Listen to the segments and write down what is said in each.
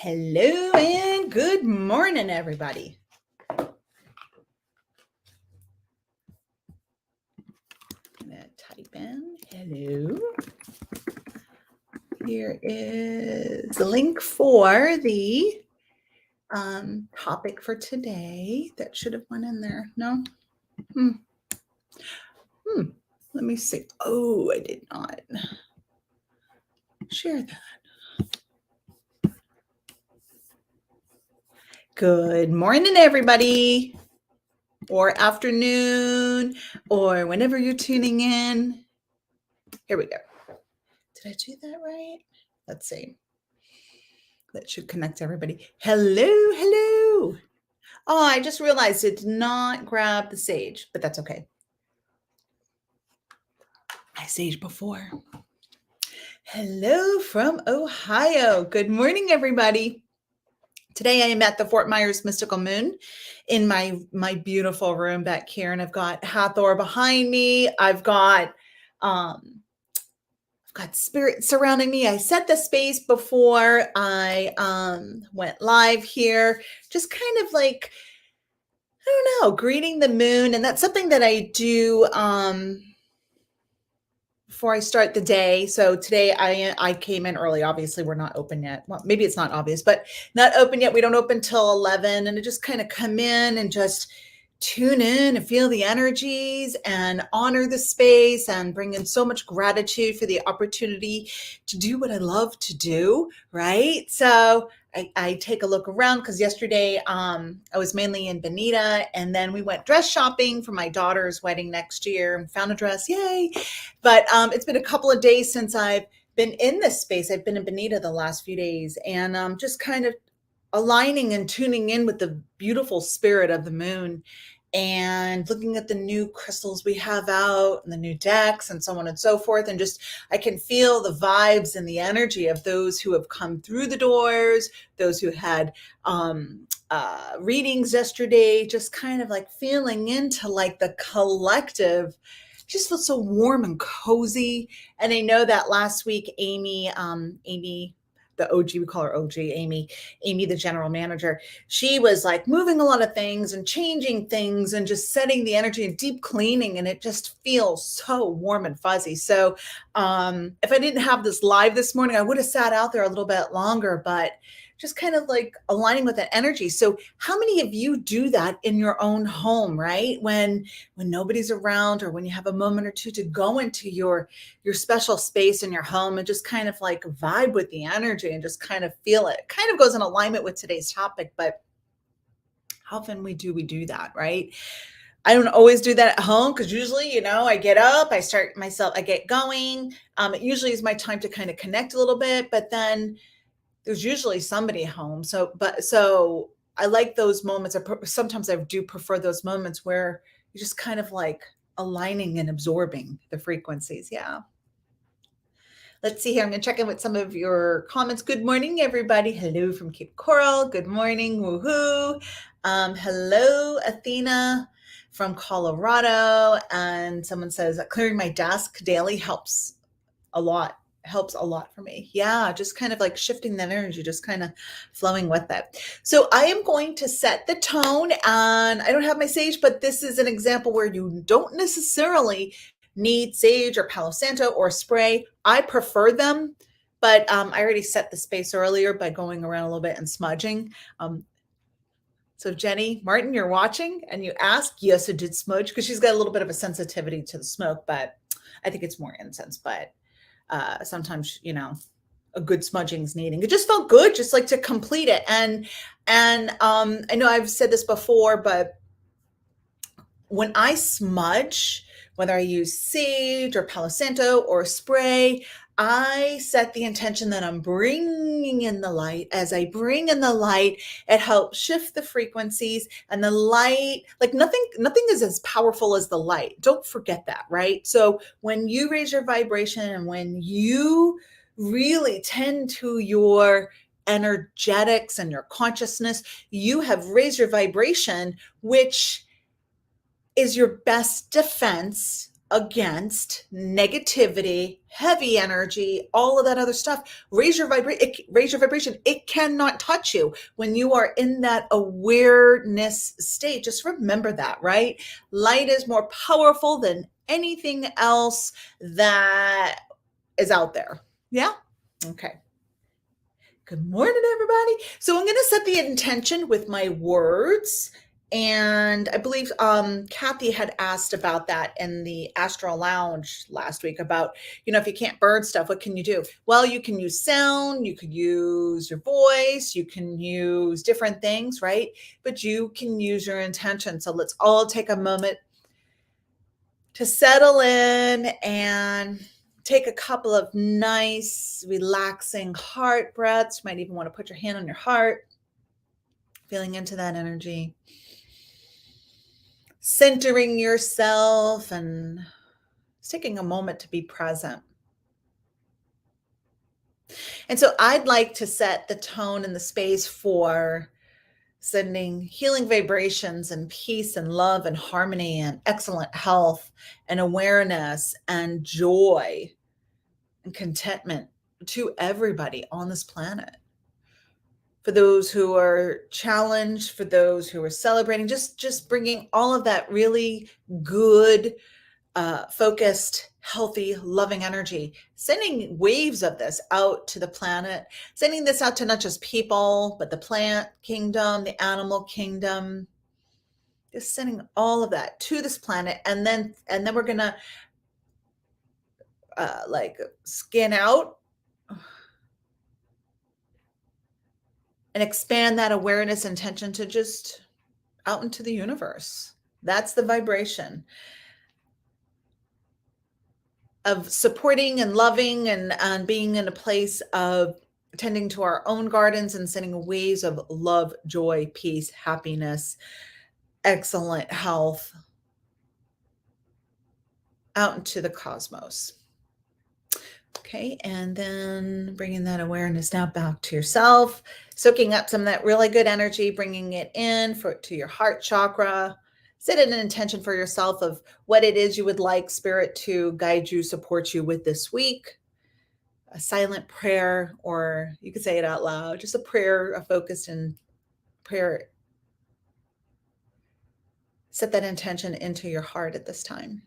Hello and good morning, everybody. I'm going to type in hello. Here is the link for the topic for today. That should have went in there. No? Let me see. Oh, I did not share that. Good morning, everybody. Or afternoon, or whenever you're tuning in. Here we go. Did I do that right? Let's see. That should connect everybody. Hello. Oh, I just realized it did not grab the sage, but that's okay. I saged before. Hello from Ohio. Good morning, everybody. Today I am at the Fort Myers Mystical Moon in my beautiful room back here, and I've got Hathor behind me. I've got spirit surrounding me. I set the space before I went live here, just kind of like, I don't know, greeting the moon. And that's something that I do before I start the day. So today I came in early. Obviously, we're not open yet. Well, maybe it's not obvious, but not open yet. We don't open till 11. And I just kind of come in and just tune in and feel the energies and honor the space and bring in so much gratitude for the opportunity to do what I love to do, right? So I take a look around because yesterday I was mainly in Bonita, and then we went dress shopping for my daughter's wedding next year and found a dress, yay. But it's been a couple of days since I've been in this space. I've been in Bonita the last few days, and just kind of aligning and tuning in with the beautiful spirit of the moon and looking at the new crystals we have out and the new decks and so on and so forth. And just, I can feel the vibes and the energy of those who have come through the doors, those who had readings yesterday, just kind of like feeling into like the collective. Just feels so warm and cozy. And I know that last week, Amy, the OG, we call her OG, Amy, the general manager, she was like moving a lot of things and changing things and just setting the energy and deep cleaning. And it just feels so warm and fuzzy. So if I didn't have this live this morning, I would have sat out there a little bit longer, but just kind of like aligning with that energy. So how many of you do that in your own home, right? When nobody's around, or when you have a moment or two to go into your special space in your home and just kind of like vibe with the energy and just kind of feel it. It kind of goes in alignment with today's topic, but how often we do that, right? I don't always do that at home because usually, I get up, I start myself, I get going. It usually is my time to kind of connect a little bit, but then there's usually somebody home. So I like those moments. Sometimes I do prefer those moments where you're just kind of like aligning and absorbing the frequencies. Yeah. Let's see here. I'm going to check in with some of your comments. Good morning, everybody. Hello from Cape Coral. Good morning. Woohoo. Hello, Athena from Colorado. And someone says, clearing my desk daily helps a lot for me. Yeah, just kind of like shifting that energy, just kind of flowing with it. So I am going to set the tone, and I don't have my sage, but this is an example where you don't necessarily need sage or Palo Santo or spray. I prefer them, but I already set the space earlier by going around a little bit and smudging. So Jenny Martin, you're watching and you ask, yes, it did smudge, because she's got a little bit of a sensitivity to the smoke, but I think it's more incense, but sometimes, a good smudging is needing. It just felt good, just like to complete it. And I know I've said this before, but when I smudge, whether I use sage or Palo Santo or spray, I set the intention that I'm bringing in the light. As I bring in the light, it helps shift the frequencies, and the light, like nothing is as powerful as the light. Don't forget that, right? So when you raise your vibration and when you really tend to your energetics and your consciousness, you have raised your vibration, which is your best defense against negativity, heavy energy, all of that other stuff. Raise your vibration. It cannot touch you when you are in that awareness state. Just remember that, right? Light is more powerful than anything else that is out there. Yeah? Okay. Good morning, everybody. So I'm going to set the intention with my words. And I believe Kathy had asked about that in the Astral Lounge last week about, if you can't burn stuff, what can you do? Well, you can use sound, you could use your voice, you can use different things, right? But you can use your intention. So let's all take a moment to settle in and take a couple of nice, relaxing heart breaths. You might even want to put your hand on your heart, feeling into that energy, centering yourself, and taking a moment to be present. And so I'd like to set the tone and the space for sending healing vibrations and peace and love and harmony and excellent health and awareness and joy and contentment to everybody on this planet. For those who are challenged, for those who are celebrating, just bringing all of that really good, focused, healthy, loving energy, sending waves of this out to the planet, sending this out to not just people, but the plant kingdom, the animal kingdom, just sending all of that to this planet. And then we're going to scan out and expand that awareness intention to just out into the universe. That's the vibration of supporting and loving and being in a place of tending to our own gardens and sending waves of love, joy, peace, happiness, excellent health out into the cosmos. Okay, and then bringing that awareness now back to yourself, soaking up some of that really good energy, bringing it in to your heart chakra. Set an intention for yourself of what it is you would like Spirit to guide you, support you with this week. A silent prayer, or you could say it out loud, just a prayer, a focused in prayer. Set that intention into your heart at this time.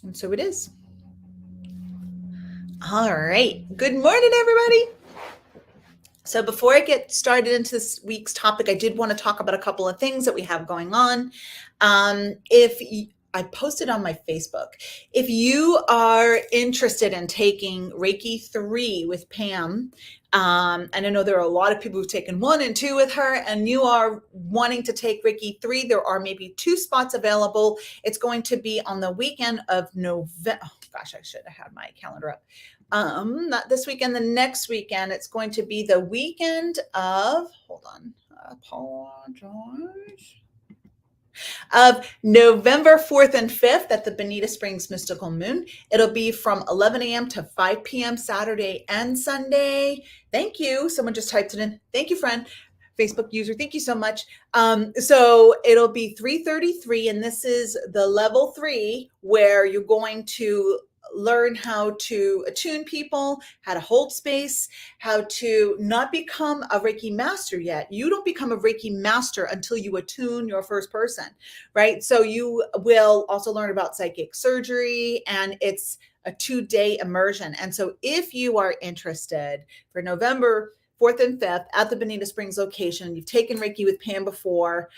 And so it is. All right. Good morning, everybody. So before I get started into this week's topic, I did want to talk about a couple of things that we have going on. I posted on my Facebook, if you are interested in taking Reiki 3 with Pam, and I know there are a lot of people who've taken 1 and 2 with her, and you are wanting to take Reiki 3, there are maybe 2 spots available. It's going to be on the weekend of November. Oh gosh, I should have had my calendar up. Not this weekend, the next weekend. It's going to be the weekend of, hold on, I apologize, of November 4th and 5th at the Bonita Springs Mystical Moon. It'll be from 11 a.m. to 5 p.m. Saturday and Sunday. Thank you. Someone just typed it in. Thank you, friend. Facebook user. Thank you so much. So it'll be 333, and this is the level 3 where you're going to learn how to attune people, how to hold space, how to not become a Reiki master yet. You don't become a Reiki master until you attune your first person, right? So you will also learn about psychic surgery, and it's a 2-day immersion. And so if you are interested for November 4th and 5th at the Bonita Springs location, you've taken Reiki with Pam before,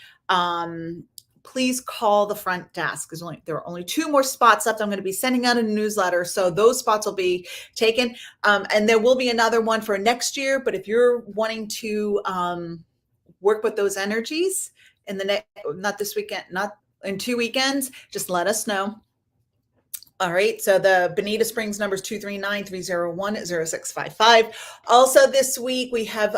please call the front desk. There are only 2 more spots left. I'm going to be sending out a newsletter, so those spots will be taken. And there will be another one for next year. But if you're wanting to work with those energies in the next, not this weekend, not in 2 weekends, just let us know. All right. So the Bonita Springs number is 239-301-0655. Also this week we have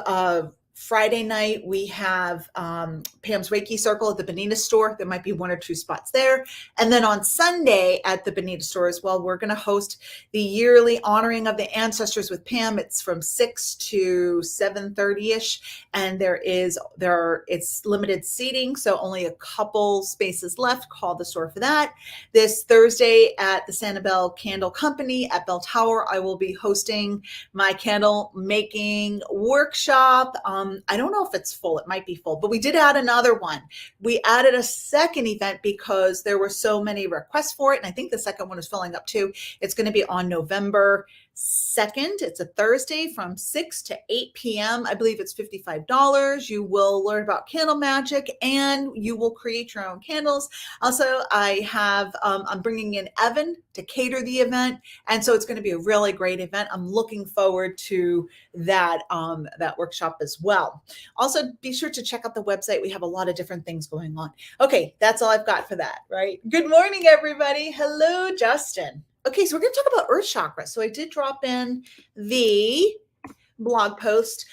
Friday night, we have Pam's Reiki Circle at the Bonita store. There might be 1 or 2 spots there. And then on Sunday at the Bonita store as well, we're going to host the yearly honoring of the ancestors with Pam. It's from 6 to 7:30ish, and it's limited seating, so only a couple spaces left. Call the store for that. This Thursday at the Sanibel Candle Company at Bell Tower, I will be hosting my candle making workshop. I don't know if it's full. It might be full, but we did add another one. We added a second event because there were so many requests for it. And I think the second one is filling up too. It's going to be on November 2nd. It's a Thursday from 6 to 8 p.m. I believe it's $55. You will learn about candle magic and you will create your own candles. Also, I'm bringing in Evan to cater the event. And so it's going to be a really great event. I'm looking forward to that workshop as well. Also, be sure to check out the website. We have a lot of different things going on. Okay, that's all I've got for that, right? Good morning, everybody. Hello, Justin. Okay, so we're going to talk about Earth chakra. So I did drop in the blog post.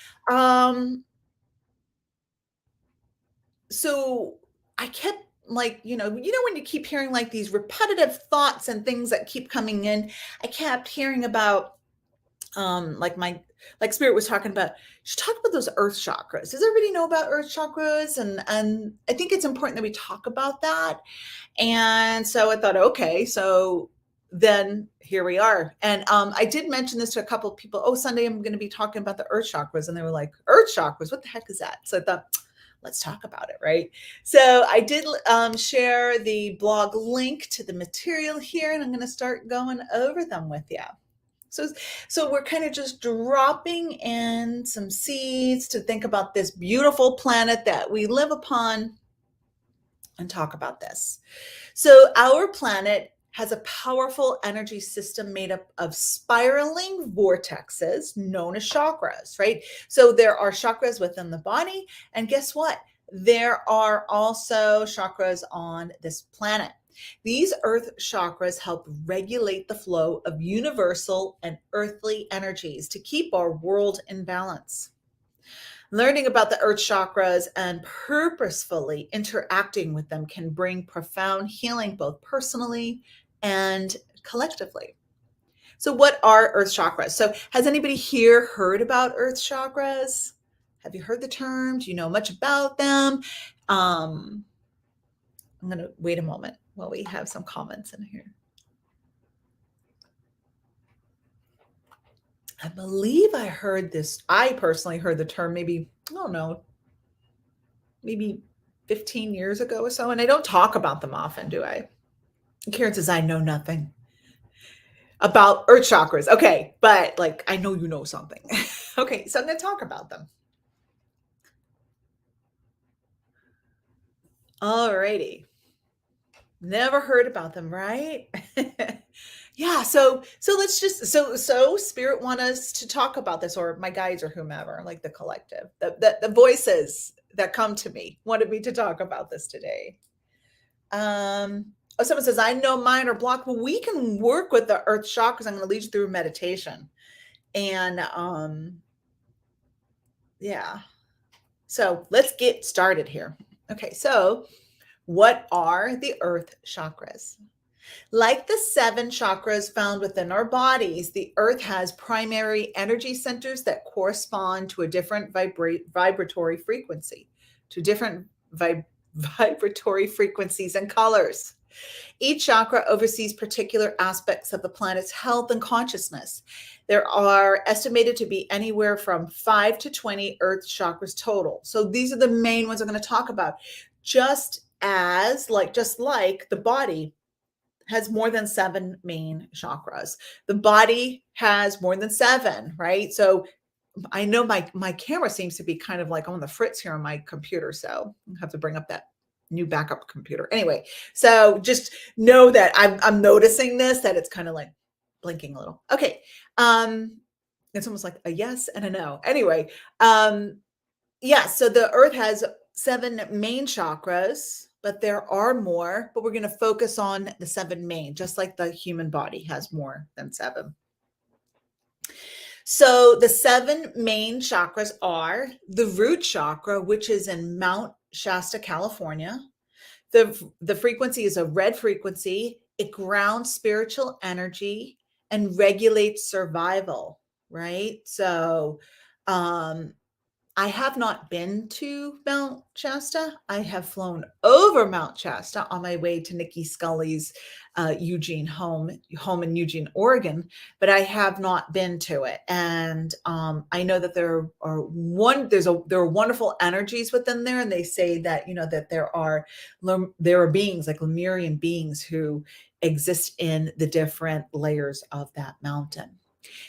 So I kept when you keep hearing like these repetitive thoughts and things that keep coming in, I kept hearing about like Spirit was talking about, she talked about those earth chakras. Does everybody know about earth chakras? And I think it's important that we talk about that. And so I thought, okay, so then here we are. And I did mention this to a couple of people. Oh, Sunday, I'm going to be talking about the earth chakras. And they were like, earth chakras, what the heck is that? So I thought, let's talk about it, right? So I did share the blog link to the material here, and I'm going to start going over them with you. So we're kind of just dropping in some seeds to think about this beautiful planet that we live upon and talk about this. So our planet has a powerful energy system made up of spiraling vortexes known as chakras, right? So there are chakras within the body, and guess what? There are also chakras on this planet. These earth chakras help regulate the flow of universal and earthly energies to keep our world in balance. Learning about the earth chakras and purposefully interacting with them can bring profound healing both personally and collectively. So what are earth chakras? So has anybody here heard about earth chakras? Have you heard the term? Do you know much about them? I'm going to wait a moment while we have some comments in here. I believe I heard this. I personally heard the term maybe, I don't know, maybe 15 years ago or so. And I don't talk about them often, do I? Karen says, I know nothing about earth chakras. Okay, but like, I know you know something. Okay, so I'm going to talk about them. All righty. Never heard about them, right? Yeah, so let's just so Spirit want us to talk about this, or my guides or whomever, like the collective, the voices that come to me wanted me to talk about this today. Oh, someone says, I know mine are blocked. Well, we can work with the earth chakras. I'm going to lead you through meditation. And yeah. So let's get started here. Okay, so what are the earth chakras? Like the 7 chakras found within our bodies, the earth has primary energy centers that correspond to a different vibratory frequency, to different vibratory frequencies and colors. Each chakra oversees particular aspects of the planet's health and consciousness. There are estimated to be anywhere from 5 to 20 earth chakras total. So these are the main ones I'm going to talk about. Just like the body has more than 7 main chakras. The body has more than 7, right? So I know my camera seems to be kind of like on the fritz here on my computer. So I have to bring up that new backup computer. Anyway, so just know that I'm noticing this, that it's kind of like blinking a little. Okay. It's almost like a yes and a no. Anyway, yeah, so the earth has 7 main chakras, but there are more, but we're going to focus on the 7 main, just like the human body has more than 7. So the seven main chakras are the root chakra, which is in Mount Shasta, California. The frequency is a red frequency. It grounds spiritual energy and regulates survival, right? So um I have not been to Mount Shasta. I have flown over Mount Shasta on my way to Nikki Scully's Eugene home in Eugene, Oregon, but I have not been to it. And I know that there are wonderful energies within there, and they say that that there are beings like Lemurian beings who exist in the different layers of that mountain.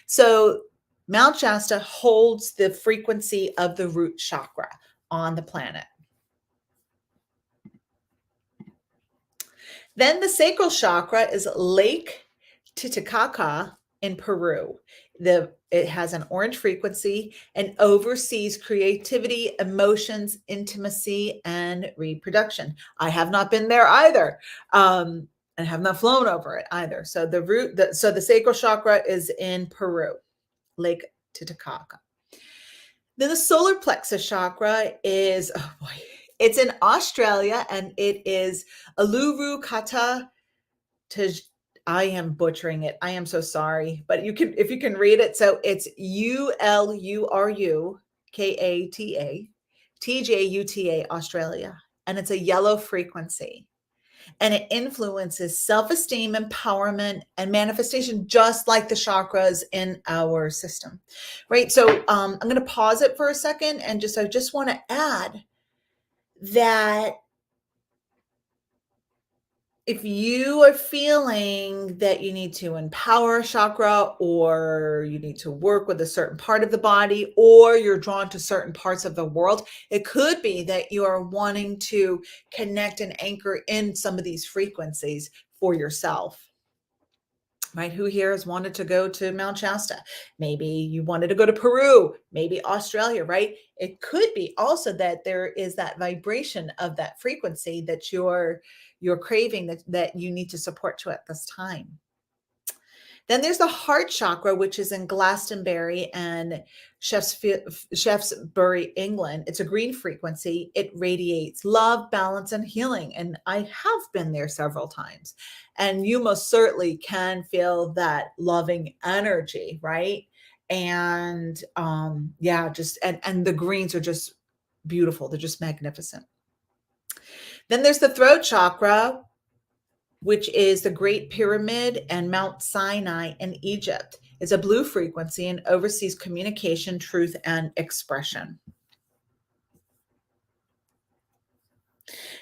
So Mount Shasta holds the frequency of the root chakra on the planet. Then the sacral chakra is Lake Titicaca in Peru. It has an orange frequency and oversees creativity, emotions, intimacy, and reproduction. I have not been there either. And have not flown over it either. So the sacral chakra is in Peru, Lake Titicaca. Then the solar plexus chakra is, oh boy, it's in Australia, and it is Uluru Kata Tej. I am butchering it. I am so sorry, but if you can read it. So it's ULURUKATA Australia, and it's a yellow frequency. And it influences self-esteem, empowerment, and manifestation, just like the chakras in our system, right? So I'm going to pause it for a second, and I just want to add that if you are feeling that you need to empower a chakra, or you need to work with a certain part of the body, or you're drawn to certain parts of the world, it could be that you are wanting to connect and anchor in some of these frequencies for yourself. Right? Who here has wanted to go to Mount Shasta? Maybe you wanted to go to Peru, maybe Australia, right? It could be also that there is that vibration of that frequency that you're craving, that you need to support to at this time. Then there's the heart chakra, which is in Glastonbury and Shaftesbury, England. It's a green frequency. It radiates love, balance, and healing. And I have been there several times. And you most certainly can feel that loving energy, right? And and the greens are just beautiful. They're just magnificent. Then there's the throat chakra, which is the Great Pyramid and Mount Sinai in Egypt. It's a blue frequency and oversees communication, truth, and expression.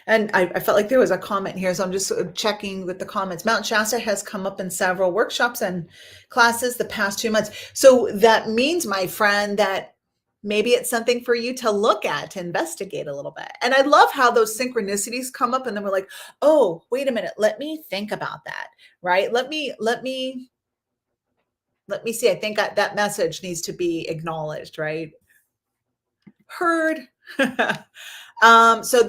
And I felt like there was a comment here, so I'm just checking with the comments. Mount Shasta has come up in several workshops and classes the past 2 months. So that means, my friend, that maybe it's something for you to look at, to investigate a little bit. And I love how those synchronicities come up, and then we're like, oh, wait a minute, let me think about that, right? Let me see. I think that message needs to be acknowledged, right? Heard. So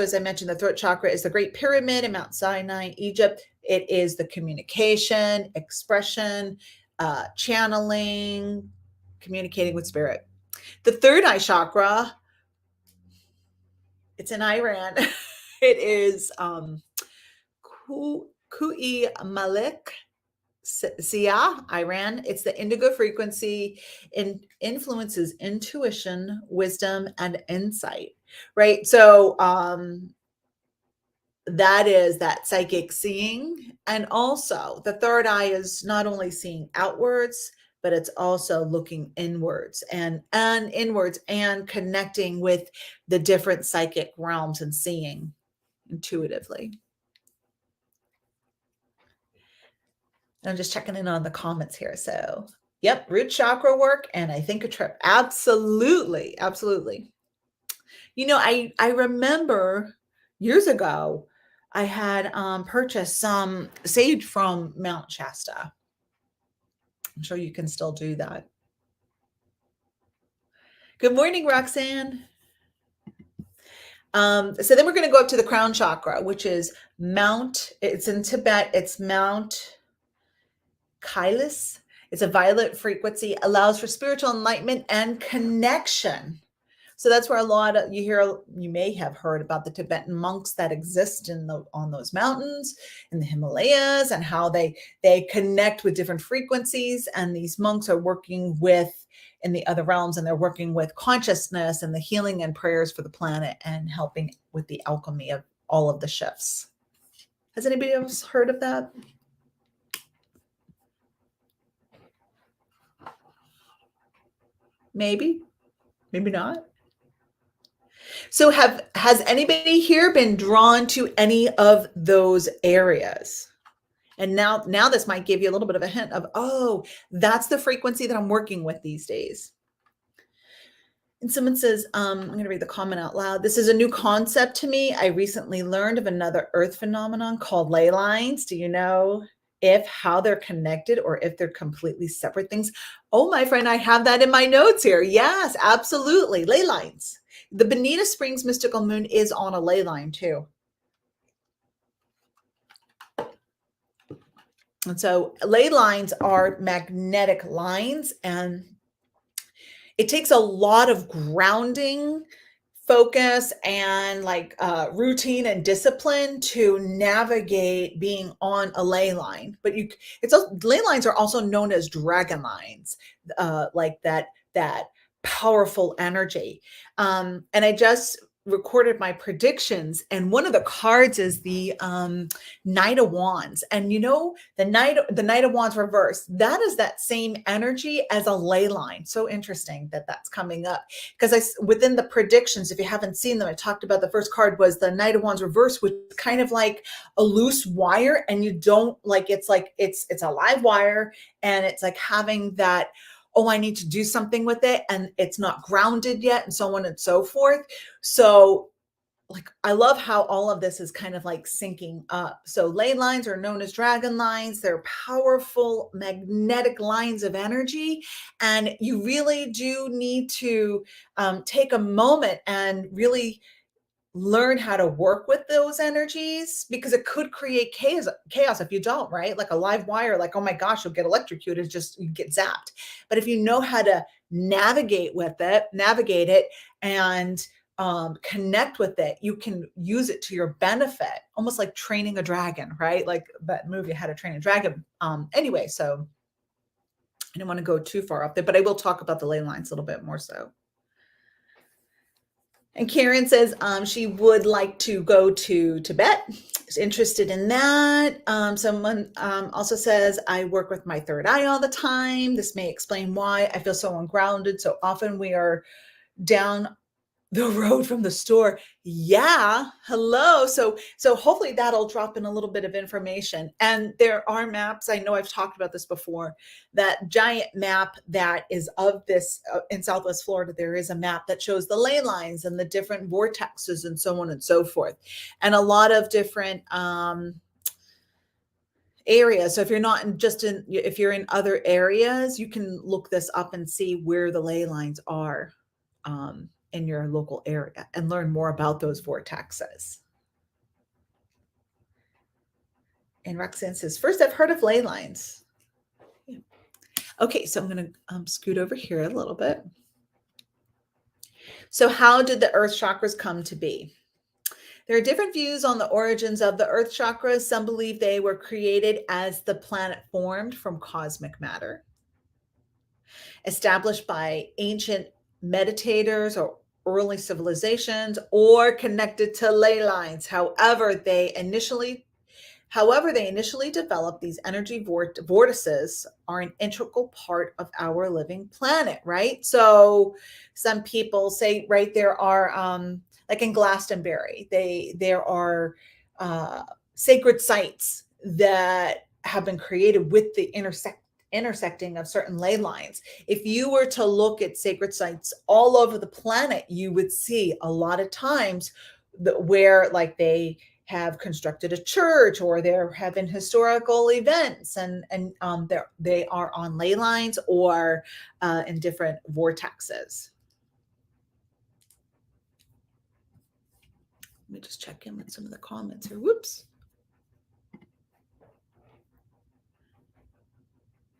as I mentioned, the throat chakra is the Great Pyramid in Mount Sinai, Egypt. It is the communication, expression, channeling, communicating with spirit. The third eye chakra, it's in Iran. It is Kui Malik Sia, Iran. It's the indigo frequency and influences intuition, wisdom, and insight, right? So that is that psychic seeing. And also the third eye is not only seeing outwards, but it's also looking inwards and inwards, and connecting with the different psychic realms and seeing intuitively. I'm just checking in on the comments here. So, yep, root chakra work, and I think a trip. Absolutely, absolutely. I remember years ago, I had purchased some sage from Mount Shasta. I'm sure you can still do that. Good morning, Roxanne. So then we're going to go up to the crown chakra, which is it's in Tibet. It's Mount Kailas, It's a violet frequency, allows for spiritual enlightenment and connection. So that's where a lot of you may have heard about the Tibetan monks that exist on those mountains in the Himalayas, and how they connect with different frequencies. And these monks are working with in the other realms, and they're working with consciousness and the healing and prayers for the planet, and helping with the alchemy of all of the shifts. Has anybody else heard of that? Maybe, maybe not. So has anybody here been drawn to any of those areas? And now this might give you a little bit of a hint of, oh, that's the frequency that I'm working with these days. And someone says, I'm going to read the comment out loud. This is a new concept to me. I recently learned of another earth phenomenon called ley lines. Do you know how they're connected, or if they're completely separate things? Oh, my friend, I have that in my notes here. Yes, absolutely. Ley lines. The Bonita Springs mystical moon is on a ley line too. And so ley lines are magnetic lines, and it takes a lot of grounding, focus, and routine and discipline to navigate being on a ley line. But ley lines are also known as dragon lines, like that powerful energy. And I just recorded my predictions, and one of the cards is the Knight of Wands. And the Knight of Wands reverse, that is that same energy as a ley line. So interesting that that's coming up, because within the predictions, if you haven't seen them, I talked about the first card was the Knight of Wands reverse, which is kind of like a loose wire, and you don't it's a live wire, and it's like having that, oh, I need to do something with it, and it's not grounded yet, and so on and so forth. So I love how all of this is kind of syncing up. So ley lines are known as dragon lines. They're powerful magnetic lines of energy. And you really do need to take a moment and really learn how to work with those energies, because it could create chaos if you don't, right? Like a live wire, oh my gosh, you'll get electrocuted, you get zapped. But if you know how to navigate it, and connect with it, you can use it to your benefit, almost like training a dragon, right? Like that movie, How to Train a Dragon. Anyway, so I don't want to go too far off there, but I will talk about the ley lines a little bit more so. And Karen says she would like to go to Tibet. Is interested in that. Someone also says, I work with my third eye all the time. This may explain why I feel so ungrounded. So often we are down the road from the store. Yeah. Hello. So hopefully that'll drop in a little bit of information. And there are maps. I know I've talked about this before, that giant map that is of this in Southwest Florida. There is a map that shows the ley lines and the different vortexes and so on and so forth. And a lot of different, areas. So if you're not if you're in other areas, you can look this up and see where the ley lines are. In your local area, and learn more about those vortexes. And Roxanne says, first I've heard of ley lines. Yeah. Okay, so I'm going to scoot over here a little bit. So how did the earth chakras come to be? There are different views on the origins of the earth chakras. Some believe they were created as the planet formed from cosmic matter, established by ancient meditators or early civilizations, or connected to ley lines. However they initially developed, these energy vortices are an integral part of our living planet, right? So some people say, right, there are like in Glastonbury, there are sacred sites that have been created with the intersecting of certain ley lines. If you were to look at sacred sites all over the planet, you would see a lot of times where they have constructed a church, or there have been historical events, and they are on ley lines or in different vortexes. Let me just check in with some of the comments here. Whoops.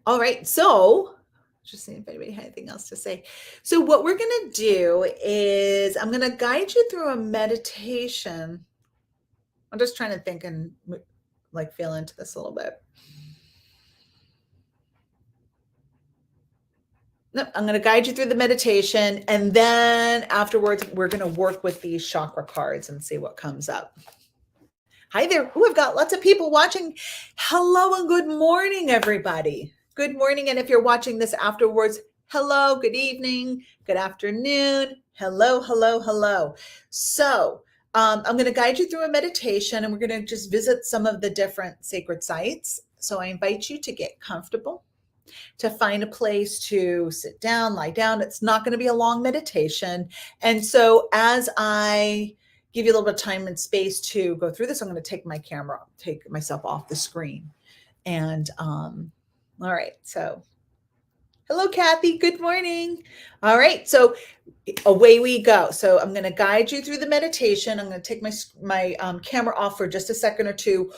All right. So, just seeing if anybody had anything else to say. So, what we're going to do is I'm going to guide you through a meditation. I'm just trying to think and like feel into this a little bit. Nope, I'm going to guide you through the meditation. And then afterwards, we're going to work with these chakra cards and see what comes up. Hi there. We've got lots of people watching. Hello and good morning, everybody. Good morning. And if you're watching this afterwards, hello, good evening, good afternoon. Hello, hello, hello. So I'm going to guide you through a meditation and we're going to just visit some of the different sacred sites. So I invite you to get comfortable, to find a place to sit down, lie down. It's not going to be a long meditation. And so as I give you a little bit of time and space to go through this, I'm going to take my camera, take myself off the screen. And all right. So hello, Kathy. Good morning. All right. So away we go. So I'm going to guide you through the meditation. I'm going to take my camera off for just a second or two,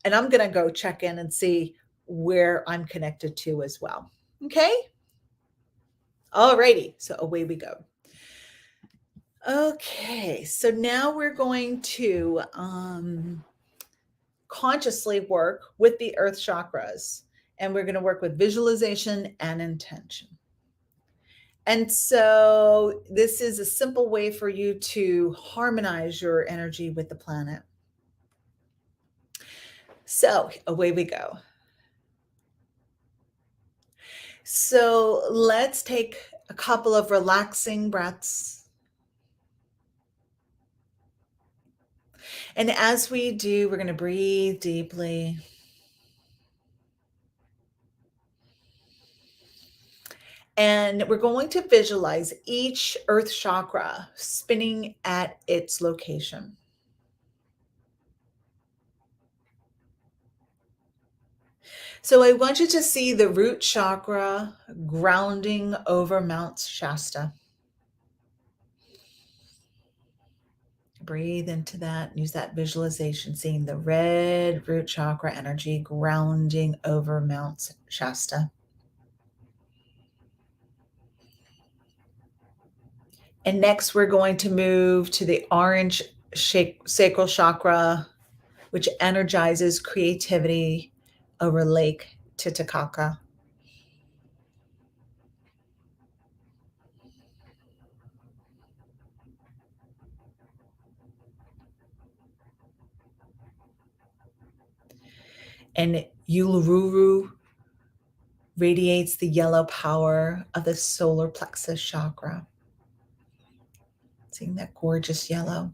and I'm going to go check in and see where I'm connected to as well. Okay. All righty. So away we go. Okay. So now we're going to consciously work with the earth chakras, and we're going to work with visualization and intention. And so this is a simple way for you to harmonize your energy with the planet. So away we go. So let's take a couple of relaxing breaths. And as we do, we're going to breathe deeply. And we're going to visualize each earth chakra spinning at its location. So I want you to see the root chakra grounding over Mount Shasta. Breathe into that. Use that visualization, seeing the red root chakra energy grounding over Mount Shasta. And next, we're going to move to the orange sacral chakra, which energizes creativity over Lake Titicaca. And Uluru radiates the yellow power of the solar plexus chakra. Seeing that gorgeous yellow.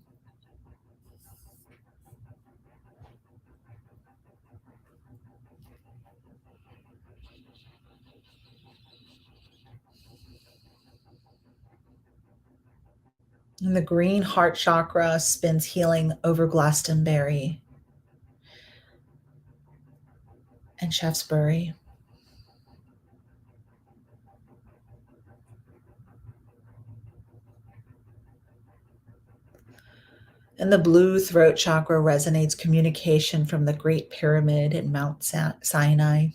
And the green heart chakra spins healing over Glastonbury and Shaftesbury. And the blue throat chakra resonates communication from the Great Pyramid in Mount Sinai.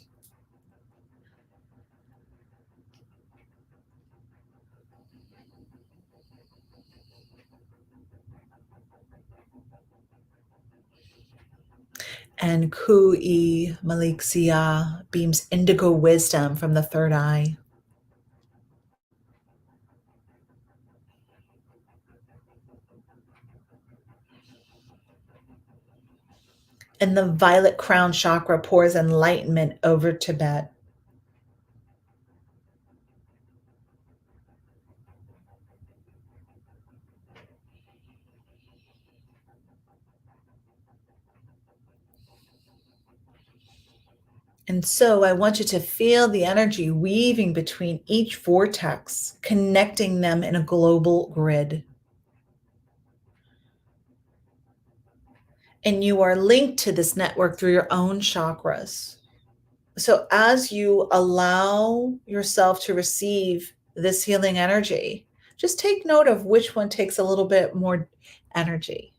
And Kui Maliksia beams indigo wisdom from the third eye. And the violet crown chakra pours enlightenment over Tibet. And so I want you to feel the energy weaving between each vortex, connecting them in a global grid. And you are linked to this network through your own chakras. So as you allow yourself to receive this healing energy, just take note of which one takes a little bit more energy.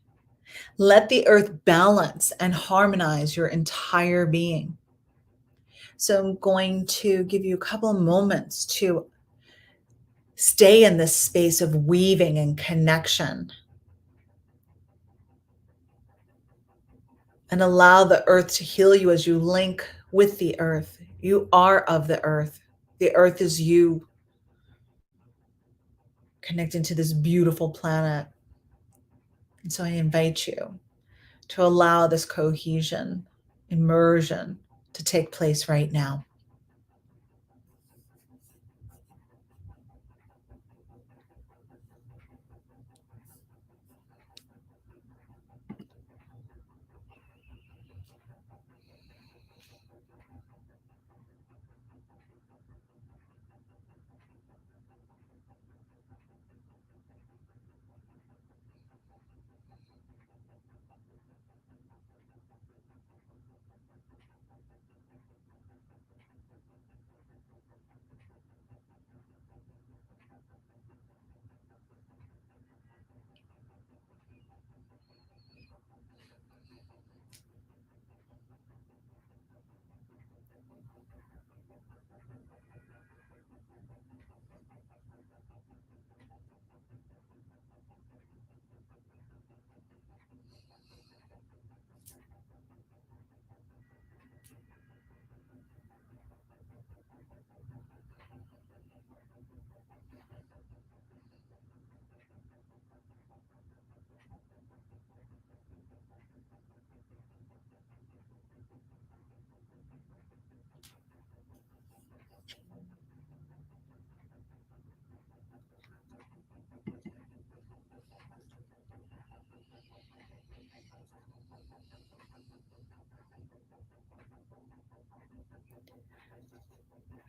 Let the earth balance and harmonize your entire being. So I'm going to give you a couple of moments to stay in this space of weaving and connection and allow the earth to heal you as you link with the earth. You are of the earth. The earth is you connecting to this beautiful planet. And so I invite you to allow this cohesion, immersion to take place right now.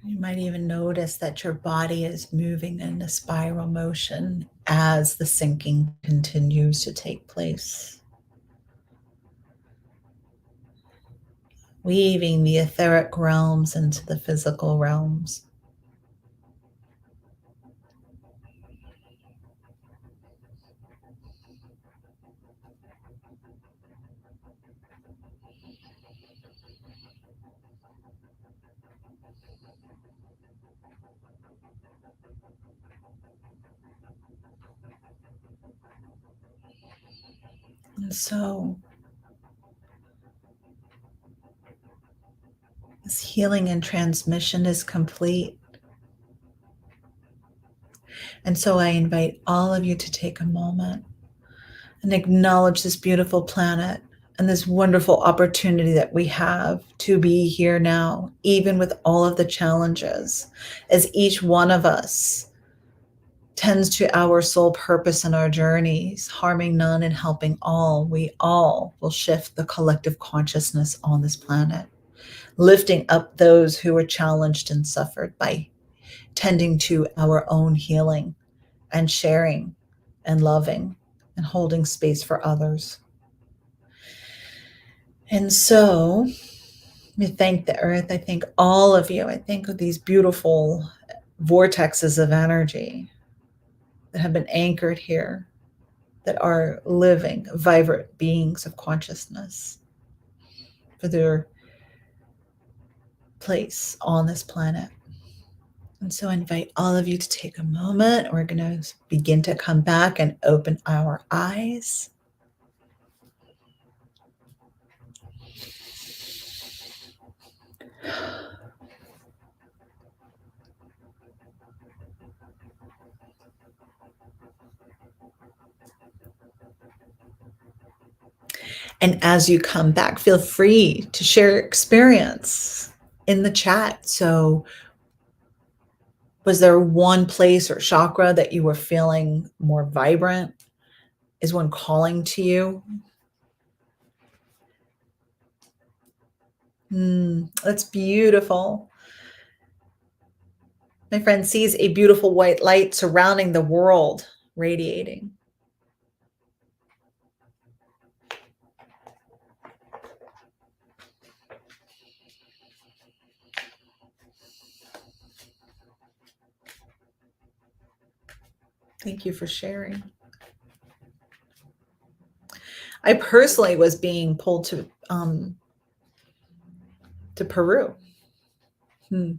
You might even notice that your body is moving in a spiral motion as the sinking continues to take place, weaving the etheric realms into the physical realms. And so this healing and transmission is complete. And so I invite all of you to take a moment and acknowledge this beautiful planet and this wonderful opportunity that we have to be here now, even with all of the challenges, as each one of us tends to our soul purpose in our journeys, harming none and helping all. We all will shift the collective consciousness on this planet, lifting up those who are challenged and suffered by tending to our own healing and sharing and loving and holding space for others. And so I thank the earth. I thank all of you. I thank these beautiful vortexes of energy that have been anchored here, that are living, vibrant beings of consciousness for their place on this planet. And so I invite all of you to take a moment. We're going to begin to come back and open our eyes. And as you come back, feel free to share your experience in the chat. So, was there one place or chakra that you were feeling more vibrant? Is one calling to you? That's beautiful. My friend sees a beautiful white light surrounding the world, radiating. Thank you for sharing. I personally was being pulled to Peru Hmm.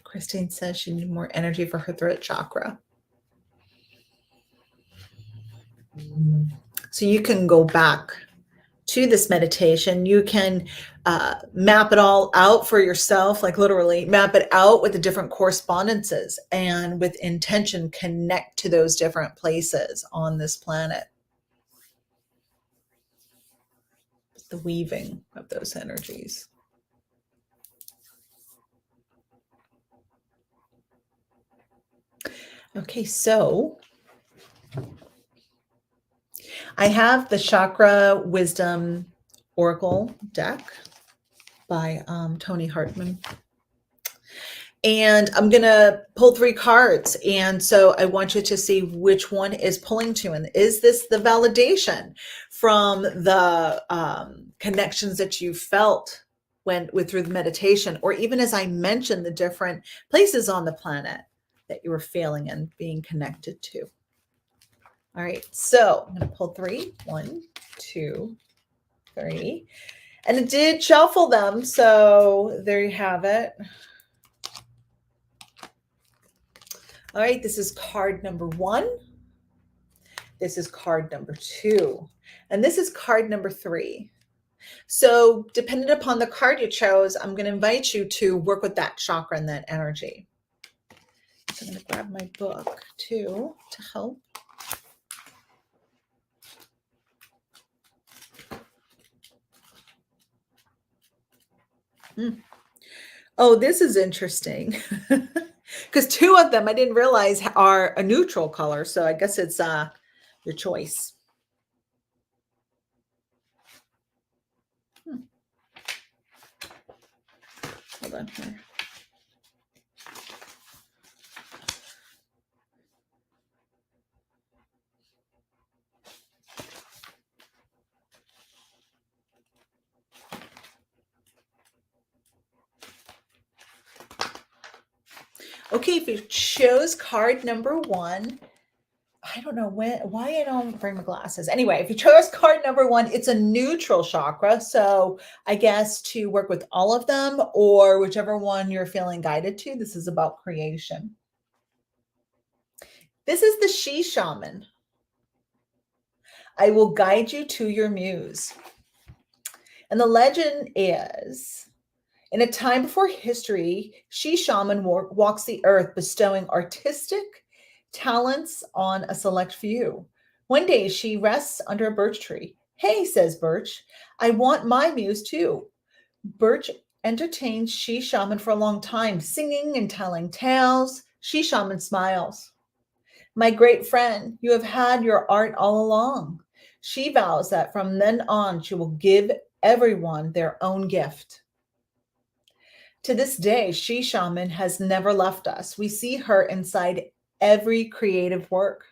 Christine says she needs more energy for her throat chakra. So you can go back to this meditation. You can map it all out for yourself, like literally map it out with the different correspondences and with intention connect to those different places on this planet. The weaving of those energies. Okay, so I have the Chakra Wisdom Oracle deck by Tony Hartman. And I'm going to pull 3 cards. And so I want you to see which one is pulling to. And is this the validation from the connections that you felt through the meditation? Or even as I mentioned, the different places on the planet that you were feeling and being connected to. All right. So I'm going to pull 3. 1, 2, 3. And it did shuffle them. So there you have it. All right, this is card number 1. This is card number 2. And this is card number 3. So depending upon the card you chose, I'm going to invite you to work with that chakra and that energy. So I'm going to grab my book too to help. Oh, this is interesting. Because 2 of them I didn't realize are a neutral color. So I guess it's your choice. Hold on here. Okay, if you chose card number 1, I don't know why I don't bring my glasses. Anyway, if you chose card number 1, it's a neutral chakra. So I guess to work with all of them or whichever one you're feeling guided to, this is about creation. This is the she shaman. I will guide you to your muse. And the legend is, in a time before history, she shaman walks the earth bestowing artistic talents on a select few. One day she rests under a birch tree. Hey, says Birch, I want my muse too. Birch entertains she shaman for a long time, singing and telling tales. She shaman smiles. My great friend, you have had your art all along. She vows that from then on she will give everyone their own gift. To this day, she shaman has never left us. We see her inside every creative work.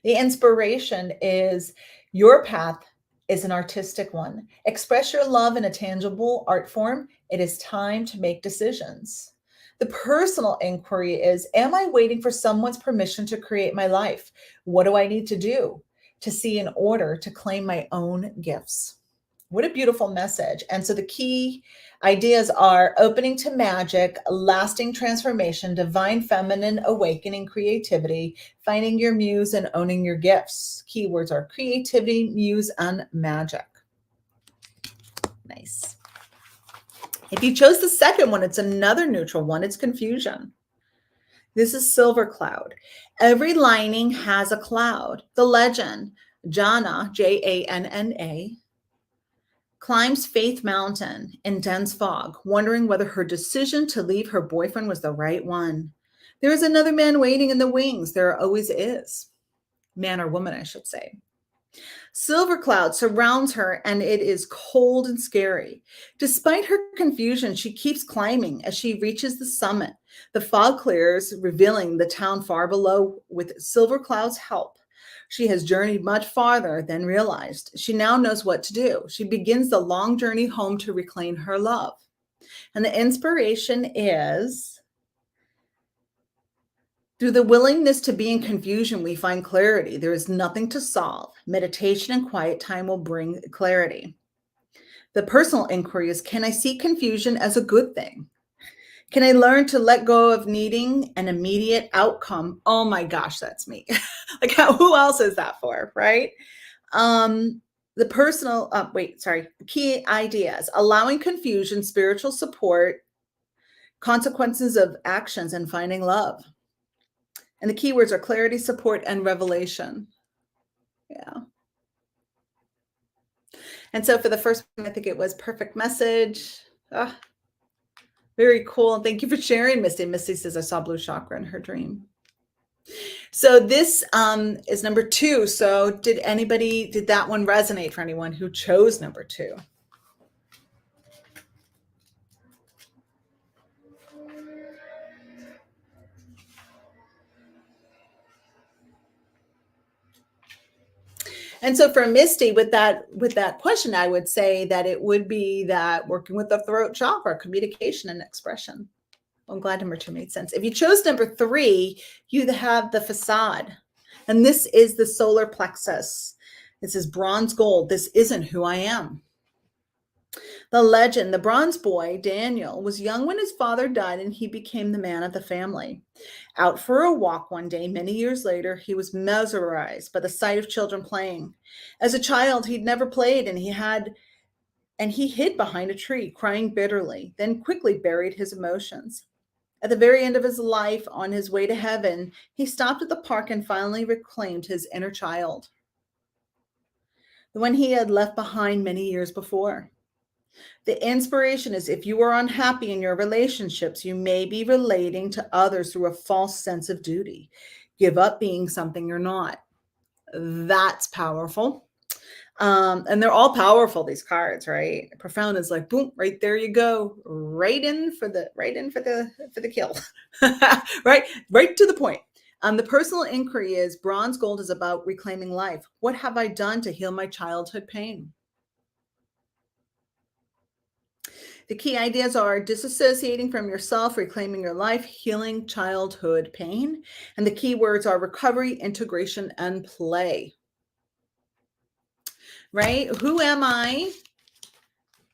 The inspiration is your path is an artistic one. Express your love in a tangible art form. It is time to make decisions. The personal inquiry is, am I waiting for someone's permission to create my life? What do I need to do to see in order to claim my own gifts? What a beautiful message. And so the key ideas are opening to magic, lasting transformation, divine feminine awakening, creativity, finding your muse, and owning your gifts. Keywords are creativity, muse, and magic. Nice. If you chose the second one, it's another neutral one. It's confusion. This is silver cloud. Every lining has a cloud. The legend, Jana, Janna, climbs Faith Mountain in dense fog, wondering whether her decision to leave her boyfriend was the right one. There is another man waiting in the wings. There always is. Man or woman, I should say. Silver cloud surrounds her and it is cold and scary. Despite her confusion, she keeps climbing as she reaches the summit. The fog clears, revealing the town far below. With Silver cloud's help, she has journeyed much farther than realized. She now knows what to do. She begins the long journey home to reclaim her love. And the inspiration is Through the willingness to be in confusion, we find clarity. There is nothing to solve. Meditation and quiet time will bring clarity. The personal inquiry is, can I see confusion as a good thing? Can I learn to let go of needing an immediate outcome? Oh my gosh, that's me. Like, who else is that for, right? Um, the personal, key ideas: allowing confusion, spiritual support, consequences of actions, and finding love. And the keywords are clarity, support, and revelation. Yeah. And so for the first one, I think it was perfect message. Ah, very cool. Thank you for sharing, Misty. Misty says, I saw blue chakra in her dream. So this is number 2. So did that one resonate for anyone who chose number 2? And so for Misty, with that question, I would say that it would be that working with the throat chakra, communication and expression. I'm glad number 2 made sense. If you chose number 3, you have the facade. And this is the solar plexus. This is bronze gold. This isn't who I am. The legend, the bronze boy, Daniel, was young when his father died and he became the man of the family. Out for a walk one day, many years later, he was mesmerized by the sight of children playing. As a child, he'd never played and he hid behind a tree, crying bitterly, then quickly buried his emotions. At the very end of his life, on his way to heaven, he stopped at the park and finally reclaimed his inner child, the one he had left behind many years before. The inspiration is, if you are unhappy in your relationships, you may be relating to others through a false sense of duty. Give up being something you're not. That's powerful. And they're all powerful, these cards, right? Profound is like, boom, right there you go. Right in for the kill. Right to the point. The personal inquiry is, bronze gold is about reclaiming life. What have I done to heal my childhood pain? The key ideas are disassociating from yourself, reclaiming your life, healing childhood pain. And the key words are recovery, integration, and play. Right? Who am I?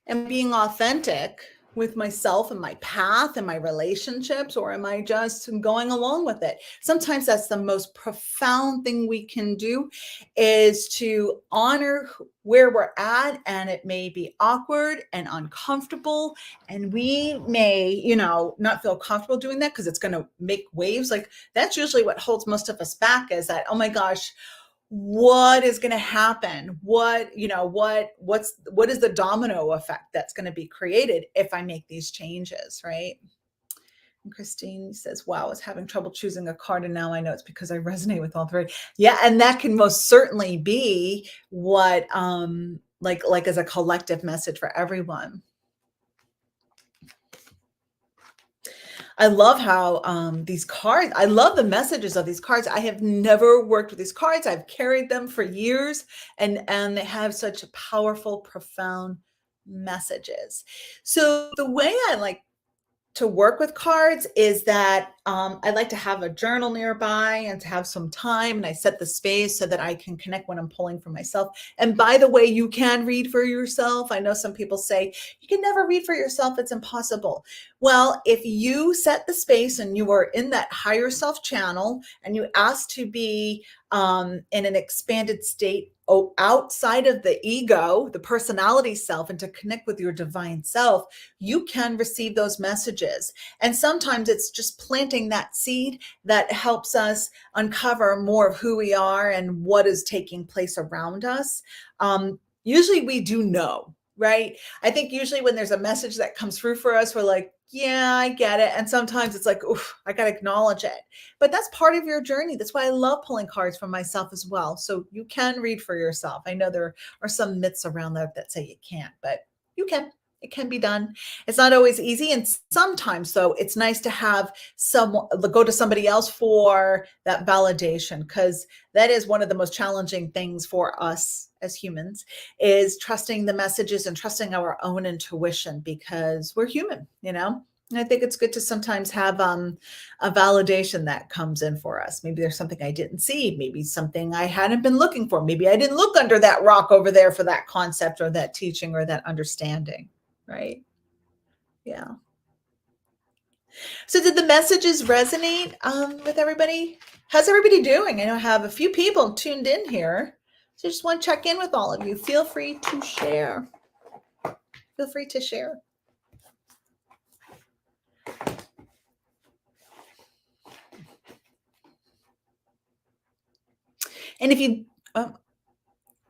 Am I being authentic with myself and my path and my relationships, or am I just going along with it? Sometimes that's the most profound thing we can do, is to honor where we're at, and it may be awkward and uncomfortable, and we may, not feel comfortable doing that because it's going to make waves. Like, that's usually what holds most of us back, is that, oh my gosh, what is going to happen? What is the domino effect that's going to be created if I make these changes, right? And Christine says, wow, I was having trouble choosing a card, and now I know it's because I resonate with all 3. Yeah, and that can most certainly be what like as a collective message for everyone. I love how these cards, I love the messages of these cards. I have never worked with these cards. I've carried them for years, and they have such powerful, profound messages. So the way I like to work with cards is that I like to have a journal nearby and to have some time, and I set the space so that I can connect when I'm pulling for myself. And by the way, you can read for yourself. I know some people say you can never read for yourself, it's impossible. Well, if you set the space and you are in that higher self channel and you ask to be in an expanded state outside of the ego, the personality self, and to connect with your divine self, you can receive those messages. And sometimes it's just planting that seed that helps us uncover more of who we are and what is taking place around us. Usually we do know, right? I think usually when there's a message that comes through for us, we're like, yeah, I get it. And sometimes it's like, oof, I got to acknowledge it. But that's part of your journey. That's why I love pulling cards for myself as well. So you can read for yourself. I know there are some myths around that say you can't, but you can. It can be done. It's not always easy. And sometimes, though, it's nice to have someone go to somebody else for that validation, because that is one of the most challenging things for us as humans, is trusting the messages and trusting our own intuition, because we're human, And I think it's good to sometimes have a validation that comes in for us. Maybe there's something I didn't see, maybe something I hadn't been looking for. Maybe I didn't look under that rock over there for that concept or that teaching or that understanding, right? Yeah. So did the messages resonate with everybody? How's everybody doing? I know I have a few people tuned in here. So I just want to check in with all of you. Feel free to share. Feel free to share. And if you, oh,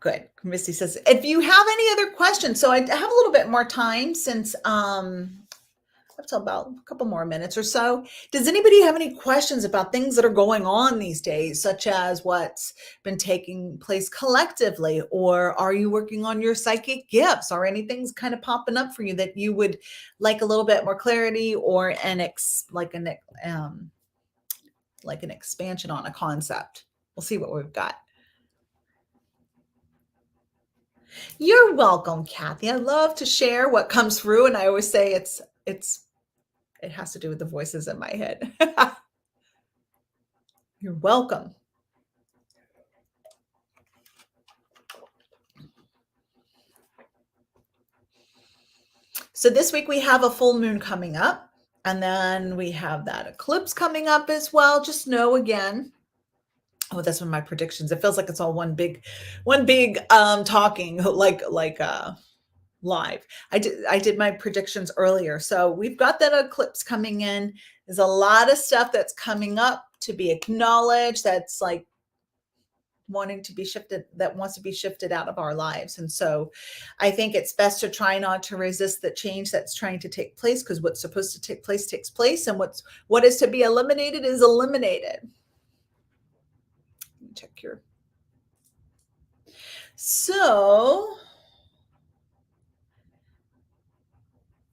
good. Misty says, if you have any other questions, so I have a little bit more time since up to about a couple more minutes or so. Does anybody have any questions about things that are going on these days, such as what's been taking place collectively, or are you working on your psychic gifts, or anything's kind of popping up for you that you would like a little bit more clarity or like an expansion on a concept? We'll see what we've got. You're welcome, Kathy. I love to share what comes through, and I always say it has to do with the voices in my head. You're welcome. So this week we have a full moon coming up, and then we have that eclipse coming up as well. Just know again. Oh, that's one of my predictions. It feels like it's all one big talking like live. I did my predictions earlier. So we've got that eclipse coming in. There's a lot of stuff that's coming up to be acknowledged, that's like wants to be shifted out of our lives. And so I think it's best to try not to resist the change that's trying to take place, because what's supposed to take place takes place, and what is to be eliminated is eliminated. Check here. So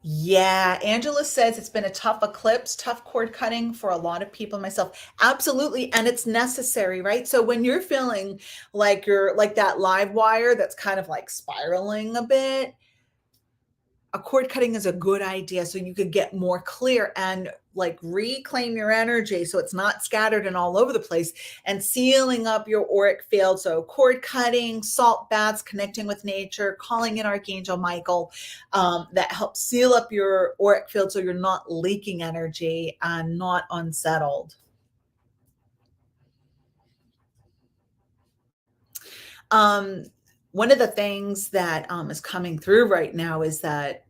yeah, Angela says it's been a tough eclipse, tough cord cutting for a lot of people, myself. Absolutely. And it's necessary, right? So when you're feeling like you're like that live wire that's kind of like spiraling a bit, a cord cutting is a good idea, so you could get more clear and like reclaim your energy so it's not scattered and all over the place, and sealing up your auric field. So cord cutting, salt baths, connecting with nature, calling in Archangel Michael, that helps seal up your auric field so you're not leaking energy and not unsettled. One of the things that is coming through right now is that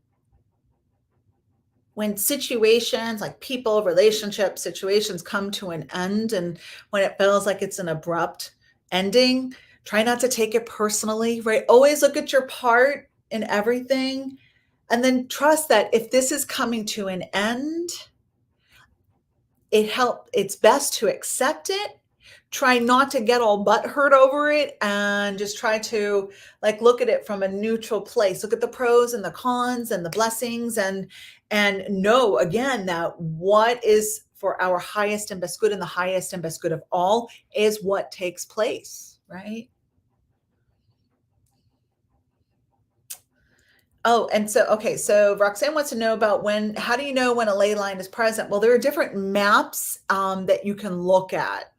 when situations like people, relationship situations come to an end, and when it feels like it's an abrupt ending, try not to take it personally, right? Always look at your part in everything, and then trust that if this is coming to an end, it's best to accept it. Try not to get all butthurt over it, and just try to like look at it from a neutral place. Look at the pros and the cons and the blessings, and know again that what is for our highest and best good, and the highest and best good of all is what takes place, right? Oh, and so, okay, so Roxanne wants to know about how do you know when a ley line is present? Well, there are different maps that you can look at.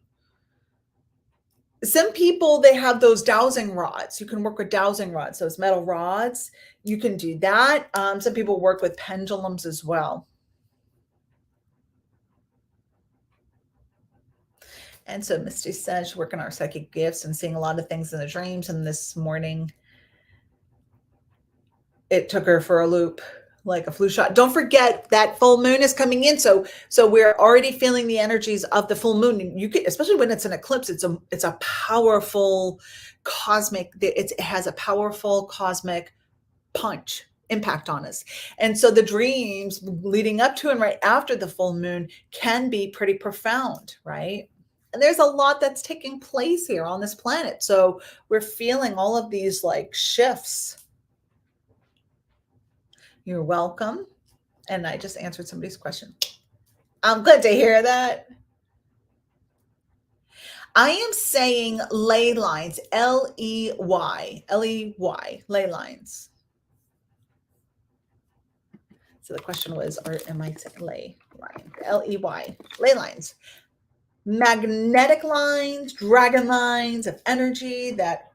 Some people, they have those dowsing rods. You can work with dowsing rods, those metal rods. You can do that. Some people work with pendulums as well. And so Misty says she's working our psychic gifts and seeing a lot of things in the dreams. And this morning, it took her for a loop, like a flu shot. Don't forget that full moon is coming in. So we're already feeling the energies of the full moon. And you can, especially when it's an eclipse, it's a powerful cosmic, it has a powerful cosmic punch impact on us. And so the dreams leading up to and right after the full moon can be pretty profound, right? And there's a lot that's taking place here on this planet. So we're feeling all of these like shifts. You're welcome. And I just answered somebody's question. I'm glad to hear that. I am saying ley lines, Ley, ley lines. So the question was, or am I saying ley line? Ley, ley lines. Magnetic lines, dragon lines of energy that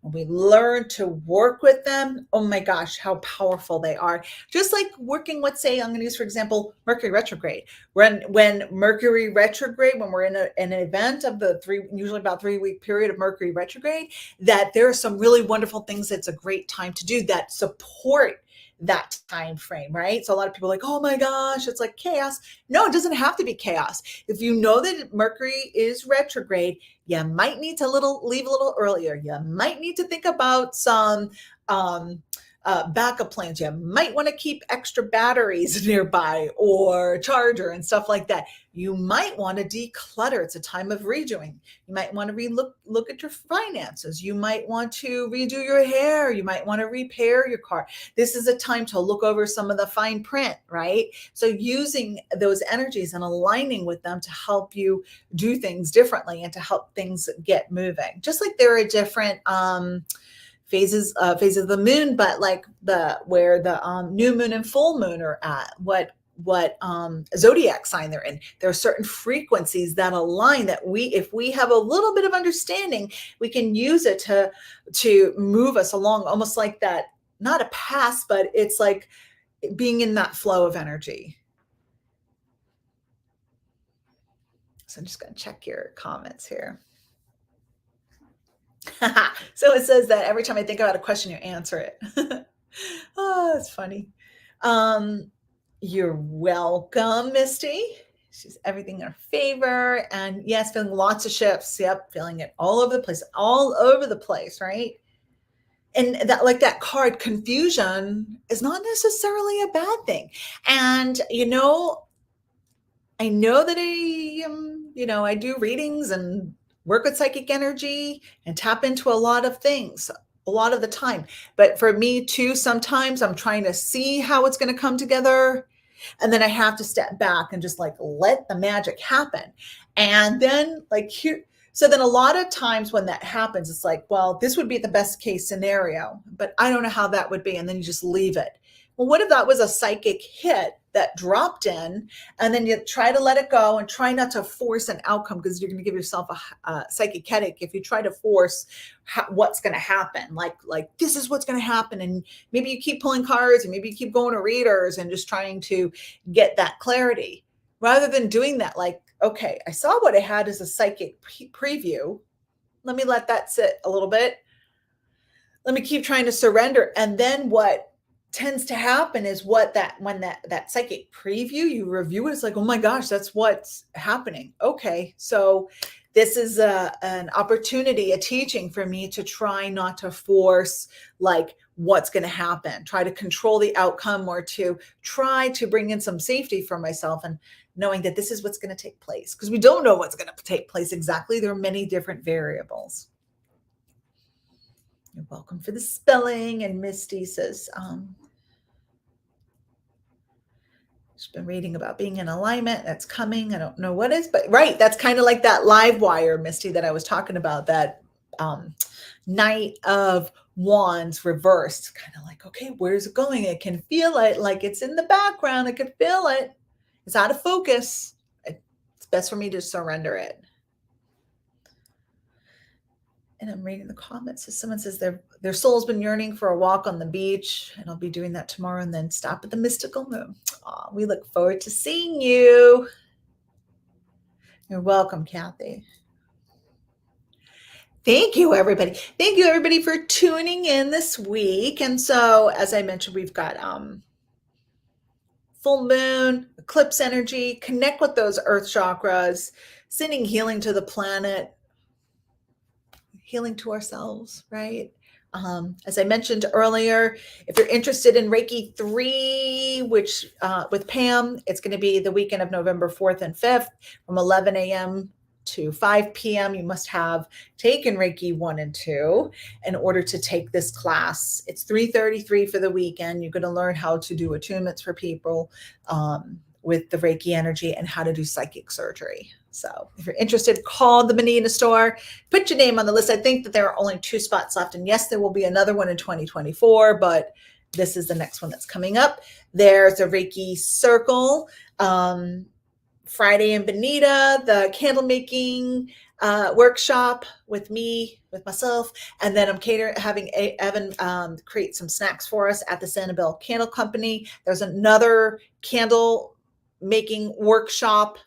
when we learn to work with them, oh my gosh, how powerful they are. Just like working with, say, I'm going to use, for example, Mercury retrograde. When Mercury retrograde, when we're in an event of the usually about 3-week period of Mercury retrograde, that there are some really wonderful things that's a great time to do that support that time frame, right? So a lot of people are like, oh my gosh, it's like chaos. No, it doesn't have to be chaos. If you know that Mercury is retrograde, you might need to leave a little earlier. You might need to think about some backup plans. You might want to keep extra batteries nearby or charger and stuff like that. You might want to declutter. It's a time of redoing. You might want to look at your finances. You might want to redo your hair. You might want to repair your car. This is a time to look over some of the fine print, right? So using those energies and aligning with them to help you do things differently and to help things get moving. Just like there are different phases of the moon, but like where the new moon and full moon are at, what zodiac sign they're in. There are certain frequencies that align that if we have a little bit of understanding, we can use it to move us along, almost like that, not a pass, but it's like being in that flow of energy. So I'm just going to check your comments here. So it says that every time I think about a question, you answer it. Oh, that's funny. You're welcome, Misty. She's everything in her favor. And yes, feeling lots of shifts. Yep, feeling it all over the place, right? And that, like that card, confusion is not necessarily a bad thing. And, I know that I do readings and work with psychic energy and tap into a lot of things a lot of the time. But for me too, sometimes I'm trying to see how it's going to come together. And then I have to step back and just like let the magic happen. And then so then a lot of times when that happens, it's like, well, this would be the best case scenario, but I don't know how that would be. And then you just leave it. Well, what if that was a psychic hit that dropped in, and then you try to let it go and try not to force an outcome, because you're going to give yourself a psychic headache if you try to force what's going to happen. Like this is what's going to happen. And maybe you keep pulling cards and maybe you keep going to readers and just trying to get that clarity rather than doing that. Like, okay, I saw what I had as a psychic preview. Let me let that sit a little bit. Let me keep trying to surrender. And then what tends to happen is when that psychic preview, you review it, it's like, oh my gosh, that's what's happening. Okay, so this is an opportunity, a teaching for me to try not to force like what's going to happen, try to control the outcome, or to try to bring in some safety for myself, and knowing that this is what's going to take place, because we don't know what's going to take place exactly. There are many different variables. You're welcome for the spelling. And Misty says, she's been reading about being in alignment. That's coming. I don't know what is, but right. That's kind of like that live wire, Misty, that I was talking about, that Knight of Wands reversed, kind of like, okay, where's it going? I can feel it. Like it's in the background. I can feel it. It's out of focus. It's best for me to surrender it. And I'm reading the comments. So someone says their soul's been yearning for a walk on the beach, and I'll be doing that tomorrow, and then stop at the mystical moon. Oh, we look forward to seeing you. You're welcome, Kathy. Thank you, everybody. Thank you, everybody, for tuning in this week. And so, as I mentioned, we've got full moon, eclipse energy, connect with those earth chakras, sending healing to the planet, healing to ourselves, right? As I mentioned earlier, if you're interested in Reiki 3, which with Pam, it's going to be the weekend of November 4th and 5th from 11 a.m. to 5 p.m. You must have taken Reiki 1 and 2 in order to take this class. It's $333 for the weekend. You're going to learn how to do attunements for people with the Reiki energy and how to do psychic surgery. So if you're interested, call the Menina store, put your name on the list. I think that there are only 2 spots left. And yes, there will be another one in 2024, but this is the next one that's coming up. There's a Reiki Circle Friday in Bonita, the candle making workshop with myself, and then I'm having Evan create some snacks for us at the Sanibel Candle Company. There's another candle making workshop,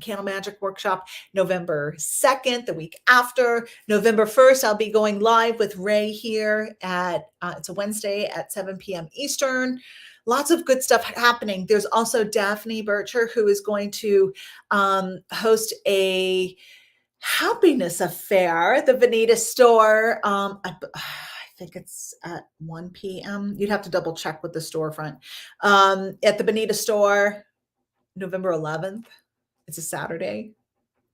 Candle Magic Workshop, November 2nd, the week after. November 1st, I'll be going live with Ray here at, it's a Wednesday at 7 p.m. Eastern. Lots of good stuff happening. There's also Daphne Bircher, who is going to host a happiness affair at the Bonita store. I think it's at 1 p.m. You'd have to double check with the storefront. At the Bonita store, November 11th. It's a Saturday.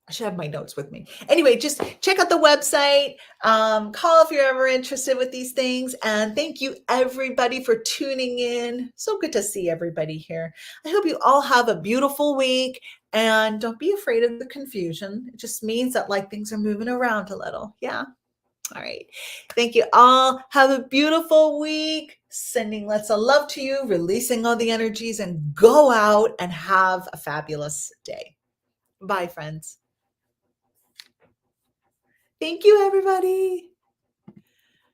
I should have my notes with me. Anyway, just check out the website. Call if you're ever interested with these things. And thank you everybody for tuning in. So good to see everybody here. I hope you all have a beautiful week, and don't be afraid of the confusion. It just means that like things are moving around a little. Yeah. All right. Thank you all. Have a beautiful week. Sending lots of love to you, releasing all the energies, and go out and have a fabulous day. Bye, friends. Thank you, everybody.